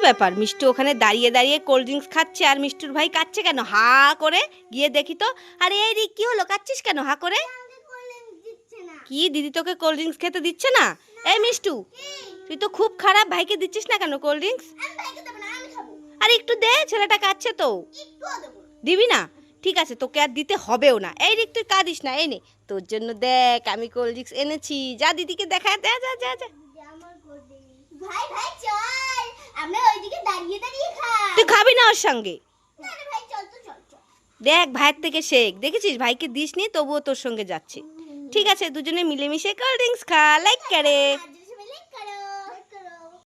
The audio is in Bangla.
ব্যাপার, মিষ্টু ওখানে দাঁড়িয়ে দাঁড়িয়ে কোল্ড ড্রিঙ্কস খাচ্ছে আর মিষ্টুর ভাই কাচ্ছে কেন? হা করে গিয়ে দেখি তো। আরে এই রিক, কি হলো, কাচ্ছিস কেন হা করে? কি দিদি তোকে কোল্ড ড্রিঙ্কস খেতে দিচ্ছে না? এই মিষ্টু, তুই তো খুব খারাপ, ভাইকে দিচ্ছিস না কেন কোল্ড ড্রিঙ্কস? আরে একটু দে, ছেলেটা কাচ্ছে তো। দিবি না? ঠিক আছে, তোকে আর দিতে হবেও না। এই রিক, তুই কাঁদিস না, এই নে তোর জন্য দেখ আমি কোল্ড ড্রিঙ্কস এনেছি। যা দিদিকে দেখা, যা যা যা যা। ভাই ভাই চল, আমরা ওইদিকে দাঁড়িয়ে দাঁড়িয়ে খাই। তুই খাবি না ওর সঙ্গে? না রে ভাই, চল তো, চল চল। দেখ ভাইয়ের থেকে শেখ, দেখেছিস ভাইকে দিস নি তবুও তোর সঙ্গে যাচ্ছে। ঠিক আছে, দুজনে মিলেমিশে কোল্ড ড্রিঙ্কস খা, লাইক করে।